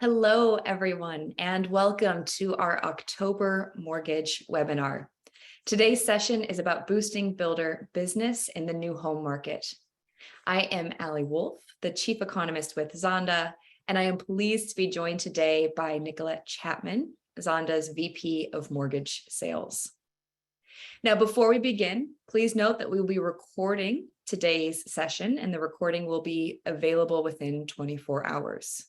Hello, everyone, and welcome to our October mortgage webinar. Today's session is about boosting builder business in the new home market. I am Allie Wolf, the Chief Economist with Zonda, and I am pleased to be joined today by Nicollette Chapman, Zonda's VP of Mortgage Sales. Now, before we begin, please note that we will be recording today's session, and the recording will be available within 24 hours.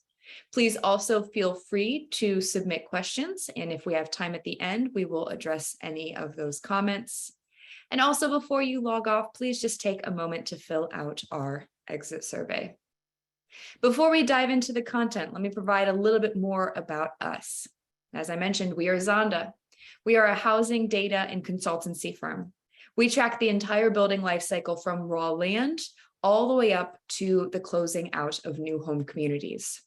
Please also feel free to submit questions, and if we have time at the end, we will address any of those comments. And also, before you log off, please just take a moment to fill out our exit survey. Before we dive into the content, let me provide a little bit more about us. As I mentioned, we are Zonda. We are a housing data and consultancy firm. We track the entire building life cycle from raw land all the way up to the closing out of new home communities.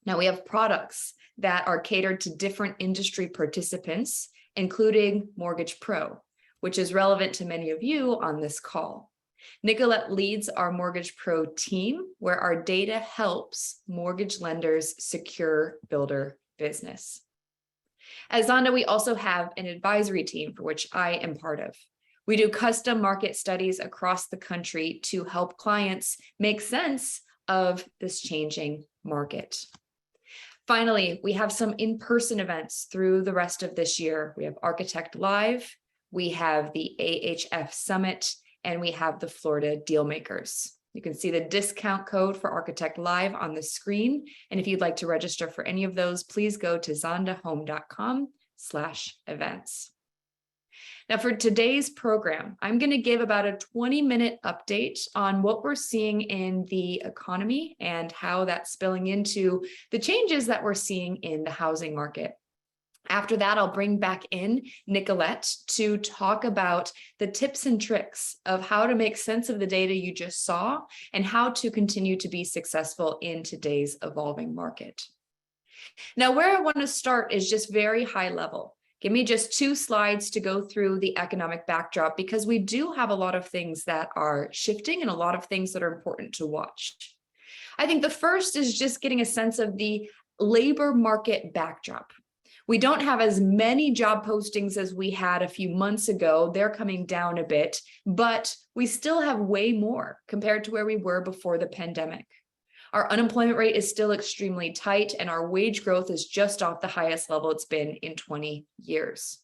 Now, we have products that are catered to different industry participants, including Mortgage Pro, which is relevant to many of you on this call. Nicollette leads our Mortgage Pro team, where our data helps mortgage lenders secure builder business. At Zonda, we also have an advisory team for which I am part of. We do custom market studies across the country to help clients make sense of this changing market. Finally, we have some in-person events through the rest of this year. We have Architect Live, we have the AHF Summit, and we have the Florida Dealmakers. You can see the discount code for Architect Live on the screen. And if you'd like to register for any of those, please go to zondahome.com/events. Now, for today's program, I'm going to give about a 20-minute update on what we're seeing in the economy and how that's spilling into the changes that we're seeing in the housing market. After that, I'll bring back in Nicollette to talk about the tips and tricks of how to make sense of the data you just saw and how to continue to be successful in today's evolving market. Now, where I want to start is just very high level. Give me just 2 slides to go through the economic backdrop, because we do have a lot of things that are shifting and a lot of things that are important to watch. I think the first is just getting a sense of the labor market backdrop. We don't have as many job postings as we had a few months ago. They're coming down a bit, but we still have way more compared to where we were before the pandemic. Our unemployment rate is still extremely tight, and our wage growth is just off the highest level it's been in 20 years.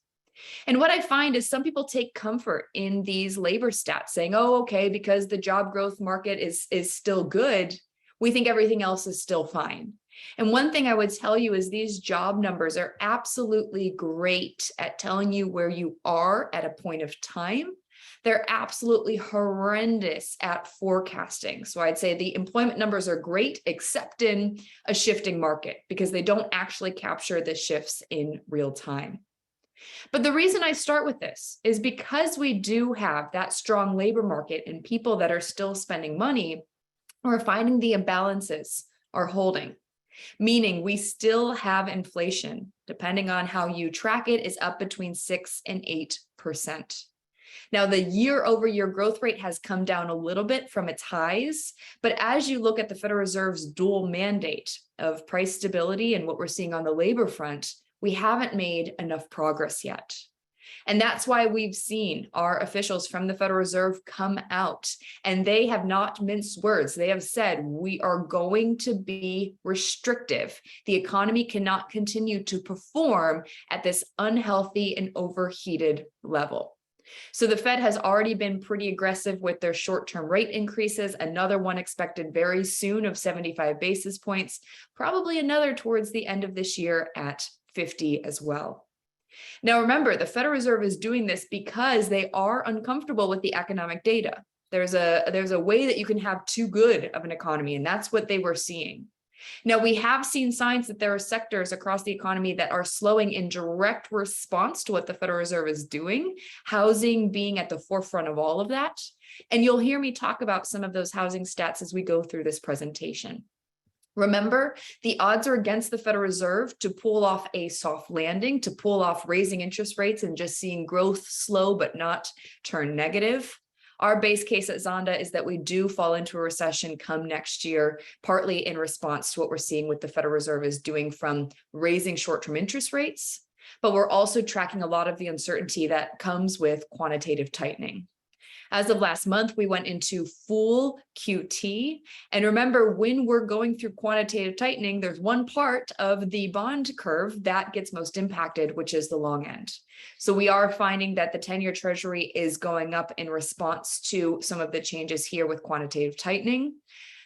And what I find is some people take comfort in these labor stats, saying, oh, okay, because the job growth market is still good, we think everything else is still fine. And one thing I would tell you is these job numbers are absolutely great at telling you where you are at a point of time. They're absolutely horrendous at forecasting. So I'd say the employment numbers are great, except in a shifting market, because they don't actually capture the shifts in real time. But the reason I start with this is because we do have that strong labor market and people that are still spending money, we're finding the imbalances are holding, meaning we still have inflation, depending on how you track it, is up between 6 and 8%. Now, the year-over-year growth rate has come down a little bit from its highs, but as you look at the Federal Reserve's dual mandate of price stability and what we're seeing on the labor front, we haven't made enough progress yet. And that's why we've seen our officials from the Federal Reserve come out, and they have not minced words. They have said, we are going to be restrictive. The economy cannot continue to perform at this unhealthy and overheated level. So the Fed has already been pretty aggressive with their short-term rate increases, another one expected very soon of 75 basis points, probably another towards the end of this year at 50 as well. Now, remember, the Federal Reserve is doing this because they are uncomfortable with the economic data. There's a way that you can have too good of an economy, and that's what they were seeing. Now, we have seen signs that there are sectors across the economy that are slowing in direct response to what the Federal Reserve is doing, housing being at the forefront of all of that. And you'll hear me talk about some of those housing stats as we go through this presentation. Remember, the odds are against the Federal Reserve to pull off a soft landing, to pull off raising interest rates and just seeing growth slow but not turn negative. Our base case at Zonda is that we do fall into a recession come next year, partly in response to what we're seeing with the Federal Reserve is doing from raising short-term interest rates, but we're also tracking a lot of the uncertainty that comes with quantitative tightening. As of last month, we went into full QT. And remember, when we're going through quantitative tightening, there's one part of the bond curve that gets most impacted, which is the long end. So we are finding that the 10-year Treasury is going up in response to some of the changes here with quantitative tightening.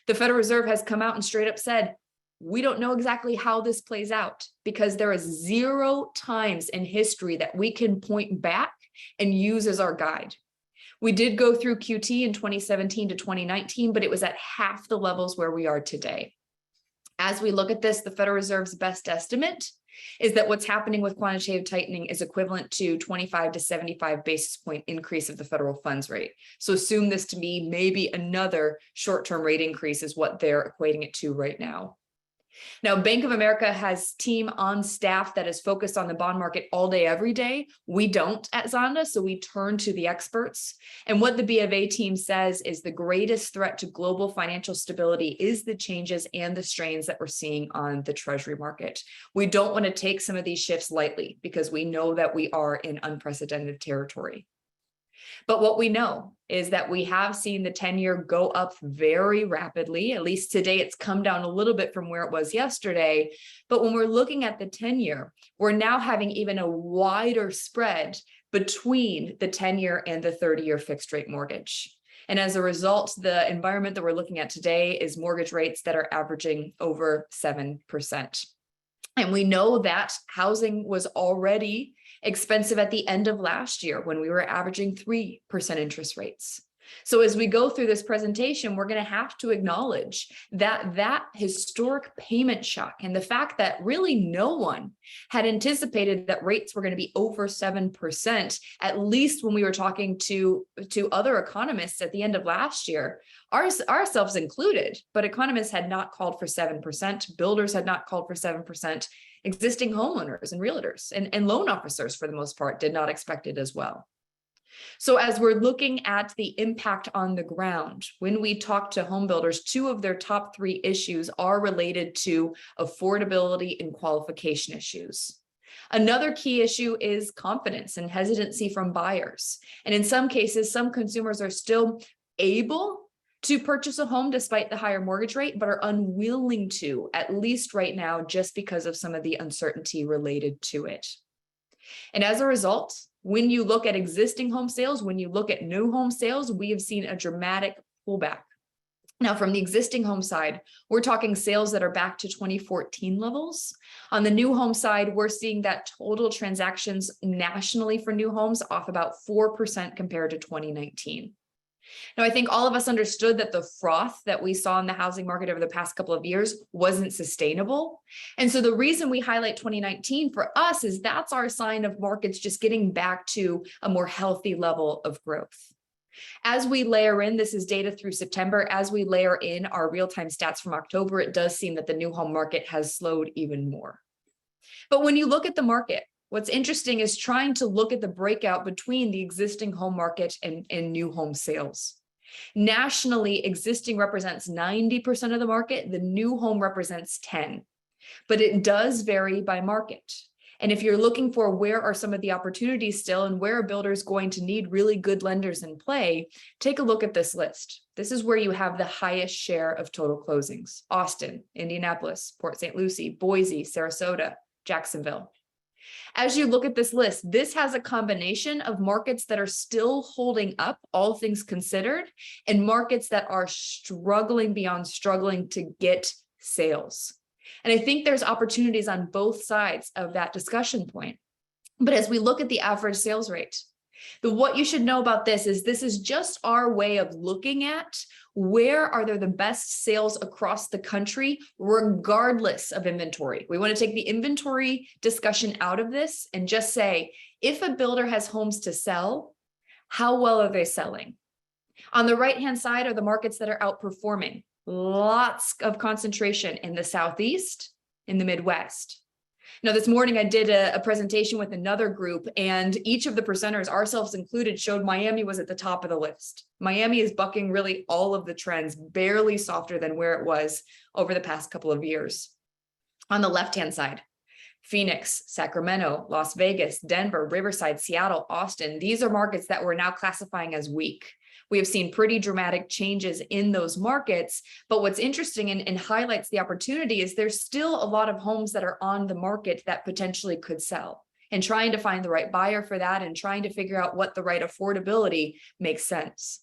The Federal Reserve has come out and straight up said, we don't know exactly how this plays out because there is 0 times in history that we can point back and use as our guide. We did go through QT in 2017 to 2019, but it was at half the levels where we are today. As we look at this, the Federal Reserve's best estimate is that what's happening with quantitative tightening is equivalent to 25 to 75 basis point increase of the federal funds rate. So assume this to be maybe another short-term rate increase is what they're equating it to right now. Now, Bank of America has team on staff that is focused on the bond market all day, every day. We don't at Zonda, so we turn to the experts. And what the B of A team says is the greatest threat to global financial stability is the changes and the strains that we're seeing on the Treasury market. We don't want to take some of these shifts lightly because we know that we are in unprecedented territory. But what we know is that we have seen the 10-year go up very rapidly. At least today, it's come down a little bit from where it was yesterday. But when we're looking at the 10-year, we're now having even a wider spread between the 10-year and the 30-year fixed rate mortgage. And as a result, the environment that we're looking at today is mortgage rates that are averaging over 7%. And we know that housing was already expensive at the end of last year when we were averaging 3% interest rates. So as we go through this presentation, we're going to have to acknowledge that historic payment shock and the fact that really no one had anticipated that rates were going to be over 7%, at least when we were talking to other economists at the end of last year, ourselves included, but economists had not called for 7%, builders had not called for 7%, existing homeowners and realtors and loan officers for the most part did not expect it as well. So as we're looking at the impact on the ground, when we talk to home builders, 2 of their top 3 issues are related to affordability and qualification issues. Another key issue is confidence and hesitancy from buyers. And in some cases, some consumers are still able to purchase a home despite the higher mortgage rate, but are unwilling to, at least right now, just because of some of the uncertainty related to it. And as a result, when you look at existing home sales, when you look at new home sales, we have seen a dramatic pullback. Now, from the existing home side, we're talking sales that are back to 2014 levels. On the new home side, we're seeing that total transactions nationally for new homes off about 4% compared to 2019. Now, I think all of us understood that the froth that we saw in the housing market over the past couple of years wasn't sustainable. And so the reason we highlight 2019 for us is that's our sign of markets just getting back to a more healthy level of growth. As we layer in, this is data through September, as we layer in our real-time stats from October, it does seem that the new home market has slowed even more. But when you look at the market, what's interesting is trying to look at the breakout between the existing home market and new home sales. Nationally, existing represents 90% of the market, the new home represents 10%, but it does vary by market. And if you're looking for where are some of the opportunities still and where are builders going to need really good lenders in play, take a look at this list. This is where you have the highest share of total closings: Austin, Indianapolis, Port St. Lucie, Boise, Sarasota, Jacksonville. As you look at this list, this has a combination of markets that are still holding up, all things considered, and markets that are struggling beyond struggling to get sales. And I think there's opportunities on both sides of that discussion point. But as we look at the average sales rate, what you should know about this is just our way of looking at where are there the best sales across the country, regardless of inventory. We want to take the inventory discussion out of this and just say, if a builder has homes to sell, how well are they selling? On the right-hand side are the markets that are outperforming. Lots of concentration in the Southeast, in the Midwest. Now, this morning I did a presentation with another group, and each of the presenters, ourselves included, showed Miami was at the top of the list. Miami is bucking really all of the trends, barely softer than where it was over the past couple of years. On the left-hand side, Phoenix, Sacramento, Las Vegas, Denver, Riverside, Seattle, Austin. These are markets that we're now classifying as weak. We have seen pretty dramatic changes in those markets, but what's interesting and highlights the opportunity is there's still a lot of homes that are on the market that potentially could sell, and trying to find the right buyer for that and trying to figure out what the right affordability makes sense.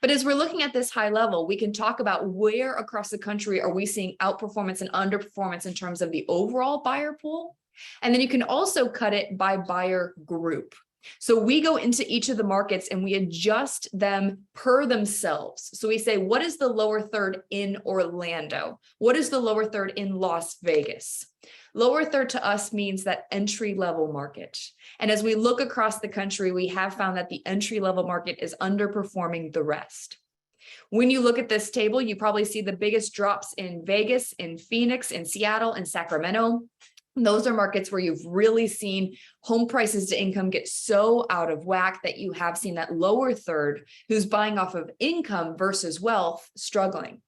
But as we're looking at this high level, we can talk about where across the country are we seeing outperformance and underperformance in terms of the overall buyer pool. And then you can also cut it by buyer group. So we go into each of the markets and we adjust them per themselves. So we say, what is the lower third in Orlando? What is the lower third in Las Vegas? Lower third to us means that entry-level market. And as we look across the country, we have found that the entry-level market is underperforming the rest. When you look at this table, you probably see the biggest drops in Vegas, in Phoenix, in Seattle, and Sacramento. Those are markets where you've really seen home prices to income get so out of whack that you have seen that lower third who's buying off of income versus wealth struggling.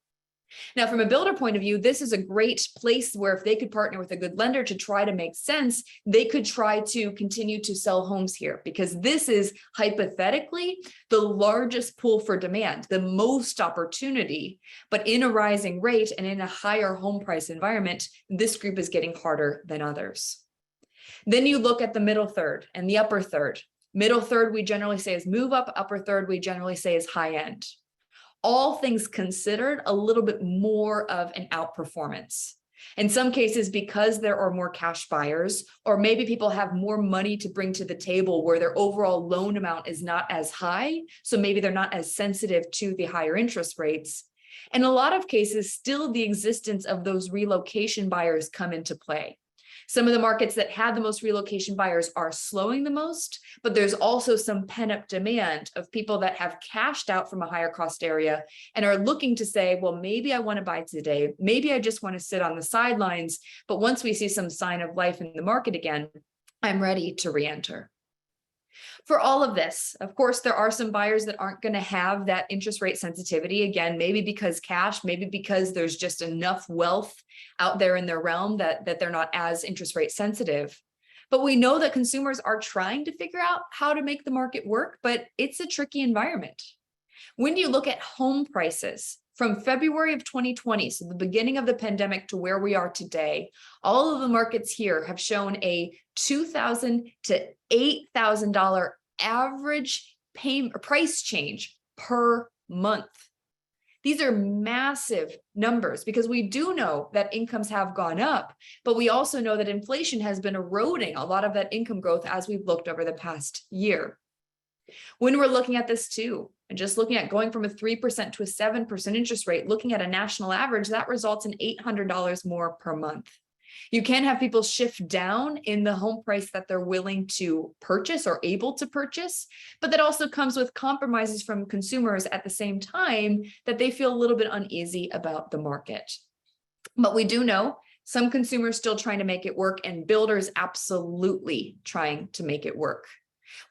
Now, from a builder point of view, this is a great place where if they could partner with a good lender to try to make sense, they could try to continue to sell homes here, because this is hypothetically the largest pool for demand, the most opportunity. But in a rising rate and in a higher home price environment, this group is getting harder than others. Then you look at the middle third and the upper third. Middle third, we generally say is move up. Upper third, we generally say is high end. All things considered, a little bit more of an outperformance. In some cases, because there are more cash buyers, or maybe people have more money to bring to the table where their overall loan amount is not as high, so maybe they're not as sensitive to the higher interest rates. In a lot of cases, still the existence of those relocation buyers come into play. Some of the markets that had the most relocation buyers are slowing the most, but there's also some pent-up demand of people that have cashed out from a higher cost area and are looking to say, well, maybe I want to buy today. Maybe I just want to sit on the sidelines. But once we see some sign of life in the market again, I'm ready to re-enter. For all of this, of course, there are some buyers that aren't going to have that interest rate sensitivity. Again, maybe because cash, maybe because there's just enough wealth out there in their realm that they're not as interest rate sensitive. But we know that consumers are trying to figure out how to make the market work, but it's a tricky environment. When you look at home prices from February of 2020, so the beginning of the pandemic, to where we are today, all of the markets here have shown a $2,000 to $8,000 average price change per month. These are massive numbers, because we do know that incomes have gone up, but we also know that inflation has been eroding a lot of that income growth as we've looked over the past year. When we're looking at this too, and just looking at going from a 3% to a 7% interest rate, looking at a national average, that results in $800 more per month. You can have people shift down in the home price that they're willing to purchase or able to purchase, but that also comes with compromises from consumers at the same time that they feel a little bit uneasy about the market. But we do know some consumers still trying to make it work, and builders absolutely trying to make it work.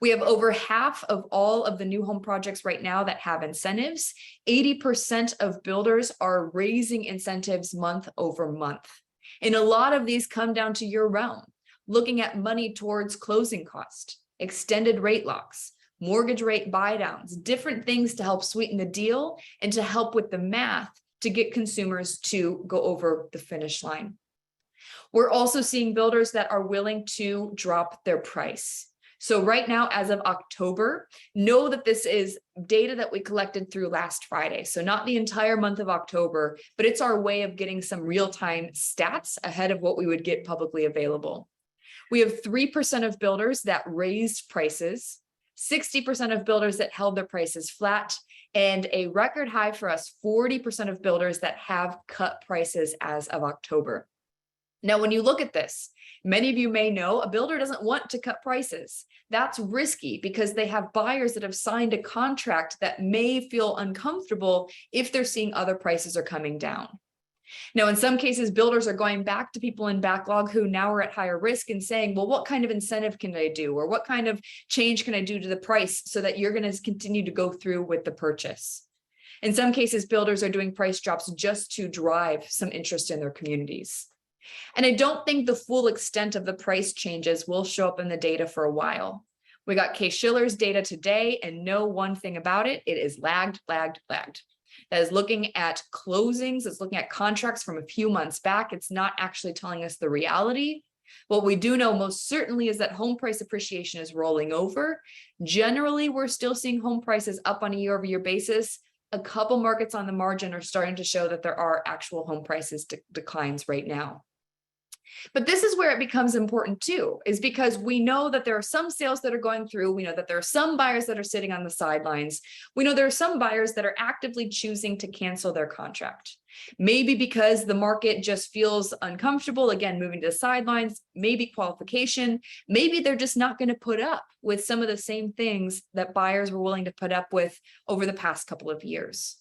We have over half of all of the new home projects right now that have incentives. 80% of builders are raising incentives month over month. And a lot of these come down to your realm, looking at money towards closing cost, extended rate locks, mortgage rate buy downs, different things to help sweeten the deal and to help with the math to get consumers to go over the finish line. We're also seeing builders that are willing to drop their price. So right now, as of October, know that this is data that we collected through last Friday. So not the entire month of October, but it's our way of getting some real-time stats ahead of what we would get publicly available. We have 3% of builders that raised prices, 60% of builders that held their prices flat, and a record high for us, 40% of builders that have cut prices as of October. Now, when you look at this, many of you may know a builder doesn't want to cut prices. That's risky because they have buyers that have signed a contract that may feel uncomfortable if they're seeing other prices are coming down. Now, in some cases, builders are going back to people in backlog who now are at higher risk and saying, well, what kind of incentive can I do? Or what kind of change can I do to the price so that you're going to continue to go through with the purchase? In some cases, builders are doing price drops just to drive some interest in their communities. And I don't think the full extent of the price changes will show up in the data for a while. We got Case-Shiller's data today, and know one thing about it, it is lagged. That is looking at closings, it's looking at contracts from a few months back. It's not actually telling us the reality. What we do know most certainly is that home price appreciation is rolling over. Generally, we're still seeing home prices up on a year-over-year basis. A couple markets on the margin are starting to show that there are actual home prices declines right now. But this is where it becomes important too, is because we know that there are some sales that are going through. We know that there are some buyers that are sitting on the sidelines. We know there are some buyers that are actively choosing to cancel their contract. Maybe because the market just feels uncomfortable, again, moving to the sidelines, maybe qualification, maybe they're just not going to put up with some of the same things that buyers were willing to put up with over the past couple of years.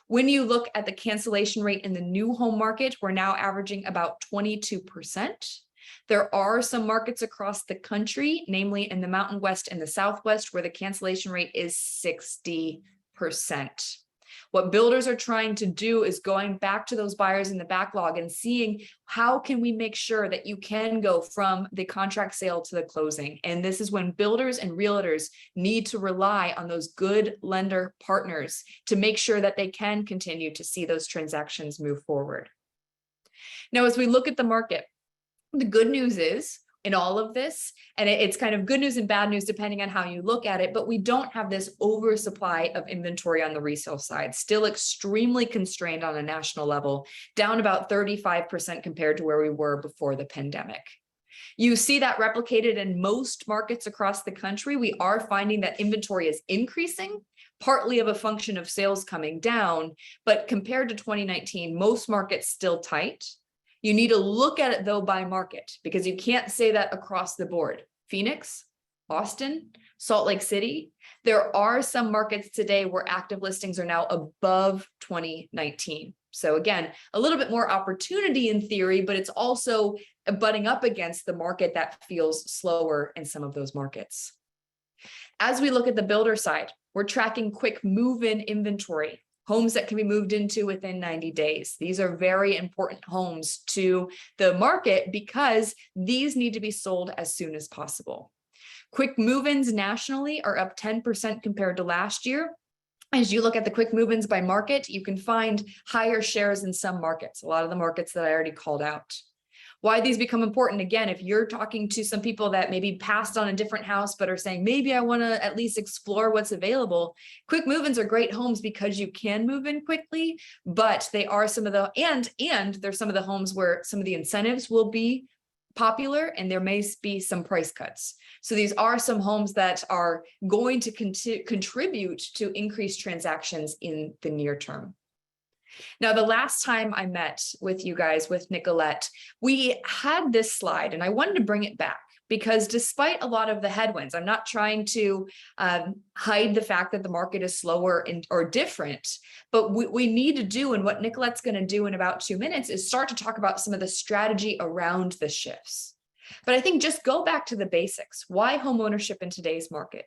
When you look at the cancellation rate in the new home market, we're now averaging about 22%. There are some markets across the country, namely in the Mountain West and the Southwest, where the cancellation rate is 60%. What builders are trying to do is going back to those buyers in the backlog and seeing how can we make sure that you can go from the contract sale to the closing. And this is when builders and realtors need to rely on those good lender partners to make sure that they can continue to see those transactions move forward. Now, as we look at the market, the good news is, in all of this, and it's kind of good news and bad news depending on how you look at it, but we don't have this oversupply of inventory on the resale side, still extremely constrained on a national level, down about 35% compared to where we were before the pandemic. You see that replicated in most markets across the country. We are finding that inventory is increasing, partly of a function of sales coming down, but compared to 2019, most markets still tight. You need to look at it, though, by market, because you can't say that across the board. Phoenix, Austin, Salt Lake City, there are some markets today where active listings are now above 2019. So again, a little bit more opportunity in theory, but it's also butting up against the market that feels slower in some of those markets. As we look at the builder side, we're tracking quick move-in inventory. Homes that can be moved into within 90 days. These are very important homes to the market because these need to be sold as soon as possible. Quick move-ins nationally are up 10% compared to last year. As you look at the quick move-ins by market, you can find higher shares in some markets, a lot of the markets that I already called out. Why these become important, again, if you're talking to some people that maybe passed on a different house but are saying, maybe I want to at least explore what's available, quick move-ins are great homes because you can move in quickly, but they are some of the, and there's some of the homes where some of the incentives will be popular and there may be some price cuts. So these are some homes that are going to contribute to increased transactions in the near term. Now, the last time I met with you guys, with Nicollette, we had this slide and I wanted to bring it back because despite a lot of the headwinds, I'm not trying to hide the fact that the market is slower or different, but we need to do, and what Nicolette's going to do in about 2 minutes is start to talk about some of the strategy around the shifts. But I think just go back to the basics. Why homeownership in today's market?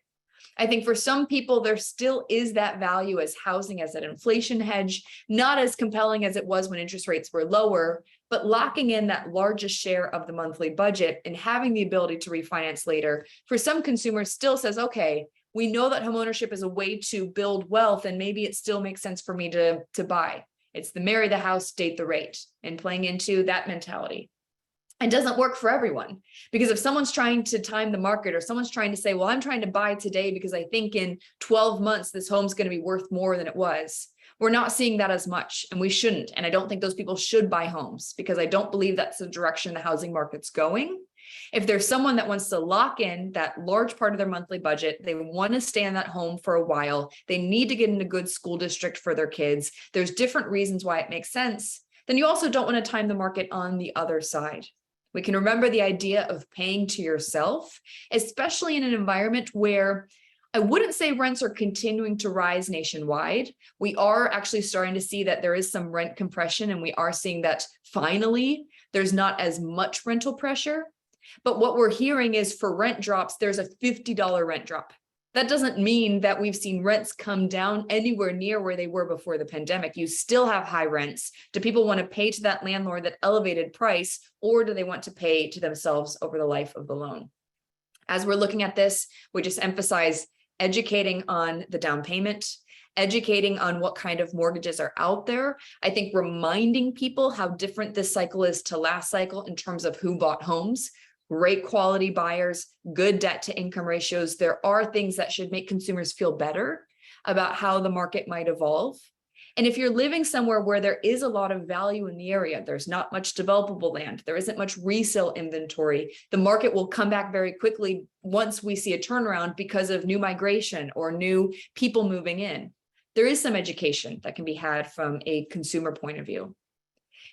I think for some people, there still is that value as housing as an inflation hedge, not as compelling as it was when interest rates were lower, but locking in that largest share of the monthly budget and having the ability to refinance later, for some consumers still says, okay, we know that homeownership is a way to build wealth and maybe it still makes sense for me to buy. It's the marry the house, date the rate, and playing into that mentality. It doesn't work for everyone, because if someone's trying to time the market or someone's trying to say, well, I'm trying to buy today because I think in 12 months, this home's going to be worth more than it was. We're not seeing that as much, and we shouldn't. And I don't think those people should buy homes because I don't believe that's the direction the housing market's going. If there's someone that wants to lock in that large part of their monthly budget, they want to stay in that home for a while, they need to get in a good school district for their kids, there's different reasons why it makes sense, then you also don't want to time the market on the other side. We can remember the idea of paying to yourself, especially in an environment where I wouldn't say rents are continuing to rise nationwide. We are actually starting to see that there is some rent compression, and we are seeing that finally there's not as much rental pressure. But what we're hearing is for rent drops, there's a $50 rent drop. That doesn't mean that we've seen rents come down anywhere near where they were before the pandemic. You still have high rents. Do people want to pay to that landlord that elevated price, or do they want to pay to themselves over the life of the loan? As we're looking at this, we just emphasize educating on the down payment, educating on what kind of mortgages are out there. I think reminding people how different this cycle is to last cycle in terms of who bought homes. Great quality buyers, good debt to income ratios. There are things that should make consumers feel better about how the market might evolve. And if you're living somewhere where there is a lot of value in the area, there's not much developable land, there isn't much resale inventory, the market will come back very quickly once we see a turnaround because of new migration or new people moving in. There is some education that can be had from a consumer point of view.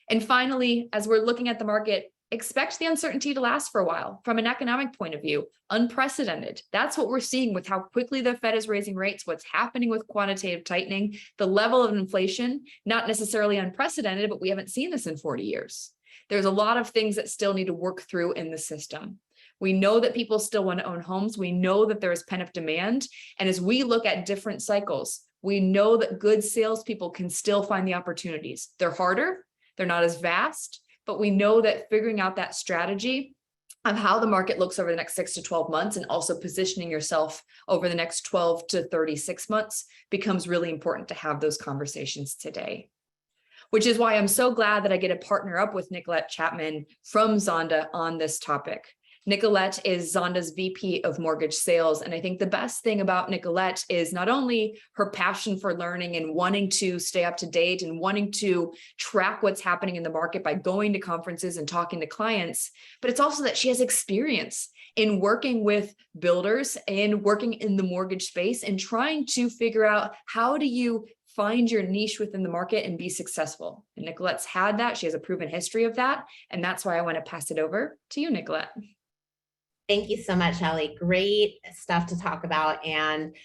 And finally, as we're looking at the market, expect the uncertainty to last for a while. From an economic point of view, unprecedented. That's what we're seeing with how quickly the Fed is raising rates, what's happening with quantitative tightening, the level of inflation, not necessarily unprecedented, but we haven't seen this in 40 years. There's a lot of things that still need to work through in the system. We know that people still want to own homes. We know that there is pent-up demand. And as we look at different cycles, we know that good salespeople can still find the opportunities. They're harder, they're not as vast, but we know that figuring out that strategy of how the market looks over the next 6 to 12 months and also positioning yourself over the next 12 to 36 months becomes really important to have those conversations today. Which is why I'm so glad that I get to partner up with Nicollette Chapman from Zonda on this topic. Nicollette is Zonda's VP of mortgage sales. And I think the best thing about Nicollette is not only her passion for learning and wanting to stay up to date and wanting to track what's happening in the market by going to conferences and talking to clients, but it's also that she has experience in working with builders and working in the mortgage space and trying to figure out how do you find your niche within the market and be successful. And Nicolette's had that. She has a proven history of that. And that's why I want to pass it over to you, Nicollette. Thank you so much, Allie. Great stuff to talk about, and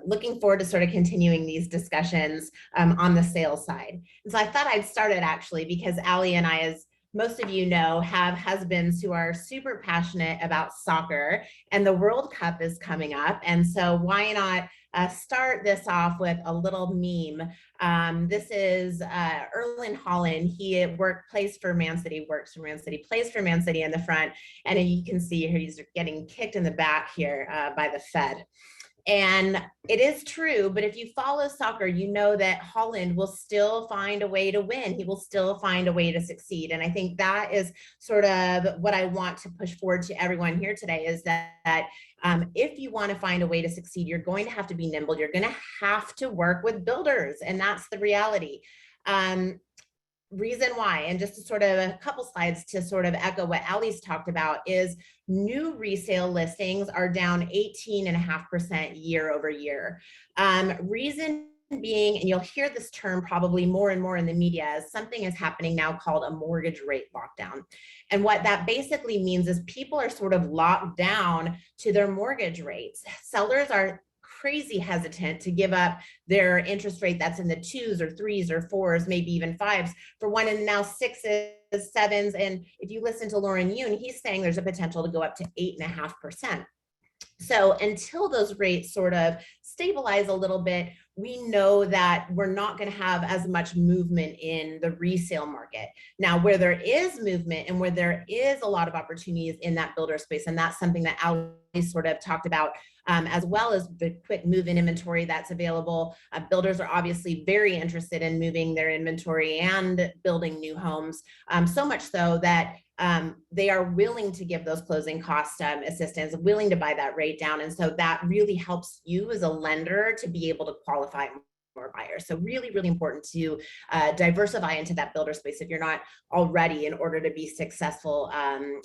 looking forward to sort of continuing these discussions on the sales side. And so I thought I'd start it actually because Allie and I, as most of you know, have husbands who are super passionate about soccer, and the World Cup is coming up. And so why not start this off with a little meme. This is Erling Haaland. He plays for Man City, plays for Man City in the front. And you can see here he's getting kicked in the back here by the Fed. And it is true, but if you follow soccer, you know that Haaland will still find a way to win. He will still find a way to succeed. And I think that is sort of what I want to push forward to everyone here today is that if you want to find a way to succeed, you're going to have to be nimble. You're going to have to work with builders. And that's the reality. Reason why, and just to sort of a couple slides to sort of echo what Allie's talked about, is new resale listings are down 18.5% year over year. Reason being, and you'll hear this term probably more and more in the media, as something is happening now called a mortgage rate lockdown. And what that basically means is people are sort of locked down to their mortgage rates. Sellers are crazy hesitant to give up their interest rate that's in the 2s or 3s or 4s, maybe even 5s for one and now 6s, 7s. And if you listen to Lauren Yoon, he's saying there's a potential to go up to 8.5%. So until those rates sort of stabilize a little bit, we know that we're not going to have as much movement in the resale market. Now, where there is movement and where there is a lot of opportunities in that builder space, and that's something that Ali sort of talked about, as well as the quick move-in inventory that's available. Builders are obviously very interested in moving their inventory and building new homes, so much so that they are willing to give those closing cost assistance, willing to buy that rate down. And so that really helps you as a lender to be able to qualify more buyers. So really, really important to diversify into that builder space if you're not already, in order to be successful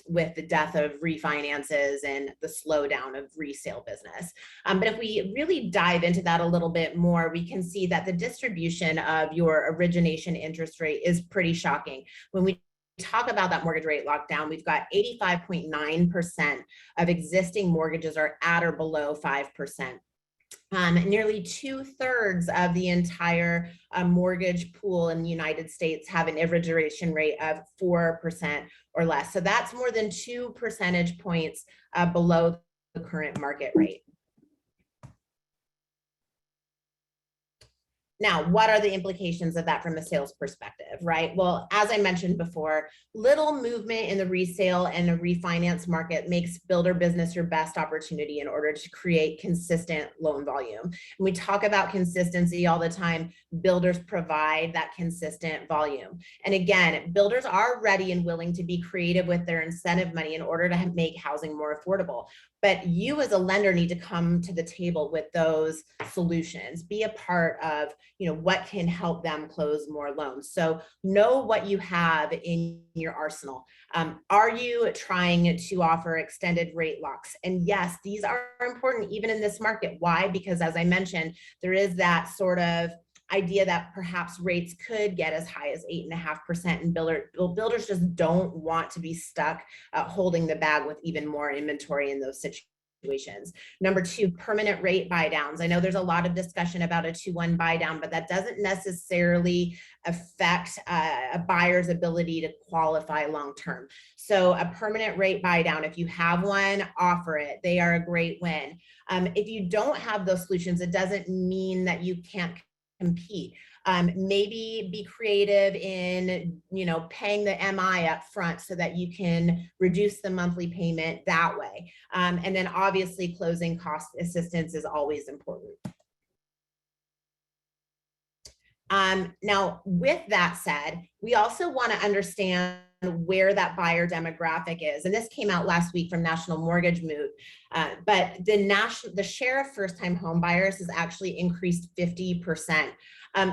with the death of refinances and the slowdown of resale business. But if we really dive into that a little bit more, we can see that the distribution of your origination interest rate is pretty shocking. When we talk about that mortgage rate lockdown, we've got 85.9% of existing mortgages are at or below 5%. Nearly 2/3 of the entire mortgage pool in the United States have an average duration rate of 4% or less. So that's more than 2 percentage points below the current market rate. Now, what are the implications of that from a sales perspective, right? Well, as I mentioned before, little movement in the resale and the refinance market makes builder business your best opportunity in order to create consistent loan volume. And we talk about consistency all the time. Builders provide that consistent volume. And again, builders are ready and willing to be creative with their incentive money in order to make housing more affordable. But you as a lender need to come to the table with those solutions, be a part of, what can help them close more loans. So know what you have in your arsenal. Are you trying to offer extended rate locks? And yes, these are important even in this market. Why? Because as I mentioned, there is that sort of idea that perhaps rates could get as high as 8.5%, and builders just don't want to be stuck holding the bag with even more inventory in those situations. Number two, permanent rate buy downs. I know there's a lot of discussion about a 2-1 buy down, but that doesn't necessarily affect a buyer's ability to qualify long-term. So a permanent rate buy down, if you have one, offer it. They are a great win. If you don't have those solutions, it doesn't mean that you can't compete. Maybe be creative in, paying the MI up front so that you can reduce the monthly payment that way. And then obviously closing cost assistance is always important. Now, with that said, we also want to understand where that buyer demographic is. And this came out last week from National Mortgage Mood. But the share of first-time home buyers has actually increased 50%.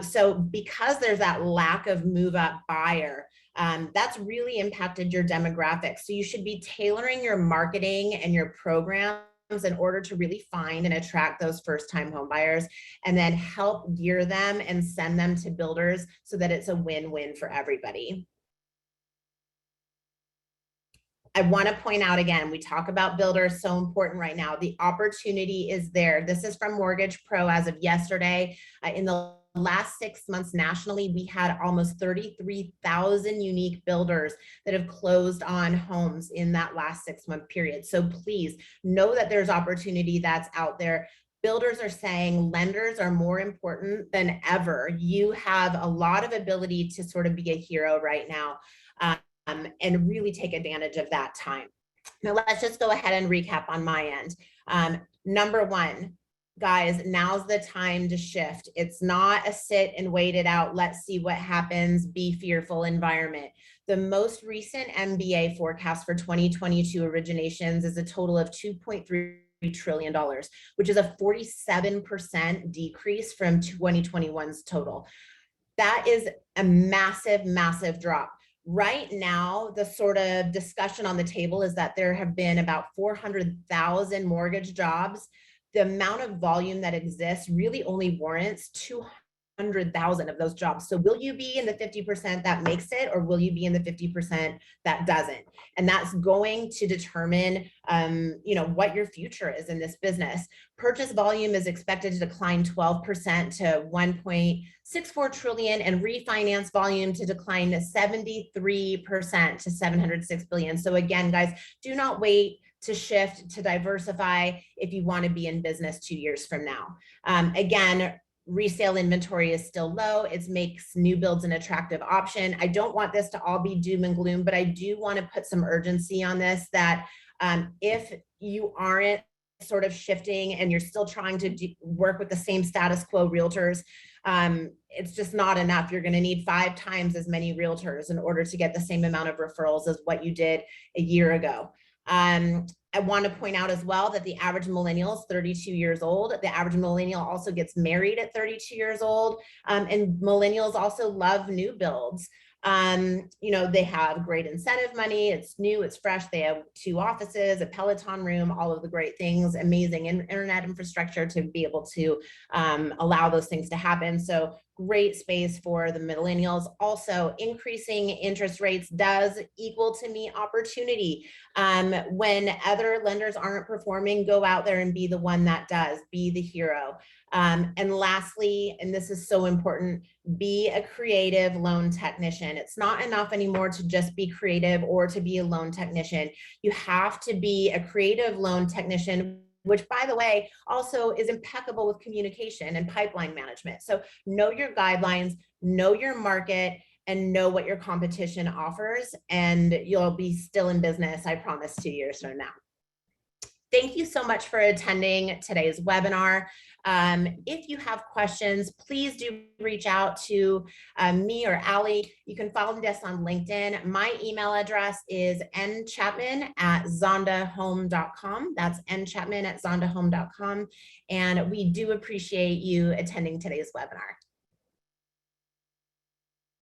So because there's that lack of move-up buyer, that's really impacted your demographics. So you should be tailoring your marketing and your programs in order to really find and attract those first-time home buyers, and then help gear them and send them to builders so that it's a win-win for everybody. I want to point out again, we talk about builders, so important right now. The opportunity is there. This is from Mortgage Pro as of yesterday. In the last 6 months nationally, we had almost 33,000 unique builders that have closed on homes in that last 6-month period. So please know that there's opportunity that's out there. Builders are saying lenders are more important than ever. You have a lot of ability to sort of be a hero right now. And really take advantage of that time. Now let's just go ahead and recap on my end. Number one, guys, now's the time to shift. It's not a sit and wait it out, let's see what happens, be fearful environment. The most recent MBA forecast for 2022 originations is a total of $2.3 trillion, which is a 47% decrease from 2021's total. That is a massive, massive drop. Right now, the sort of discussion on the table is that there have been about 400,000 mortgage jobs. The amount of volume that exists really only warrants 200,000 of those jobs. So will you be in the 50% that makes it, or will you be in the 50% that doesn't? And that's going to determine, what your future is in this business. Purchase volume is expected to decline 12% to 1.64 trillion, and refinance volume to decline to 73% to 706 billion. So again, guys, do not wait to shift, to diversify if you want to be in business 2 years from now. Again, resale inventory is still low. It makes new builds an attractive option. I don't want this to all be doom and gloom, but I do want to put some urgency on this, that if you aren't sort of shifting and you're still trying to work with the same status quo realtors, it's just not enough. You're going to need 5 times as many realtors in order to get the same amount of referrals as what you did a year ago. I want to point out as well that the average millennial is 32 years old. The average millennial also gets married at 32 years old. And millennials also love new builds. They have great incentive money. It's new, it's fresh. They have 2 offices, a Peloton room, all of the great things, amazing internet infrastructure to be able to allow those things to happen. So great space for the millennials. Also, increasing interest rates does equal to me opportunity. When other lenders aren't performing, go out there and be the one that does, be the hero. And lastly, and this is so important, be a creative loan technician. It's not enough anymore to just be creative or to be a loan technician. You have to be a creative loan technician, which, by the way, also is impeccable with communication and pipeline management. So know your guidelines, know your market, and know what your competition offers, and you'll be still in business, I promise, 2 years from now. Thank you so much for attending today's webinar. If you have questions, please do reach out to me or Allie. You can follow us on LinkedIn. My email address is nchapman@zondahome.com. That's nchapman@zondahome.com. And we do appreciate you attending today's webinar.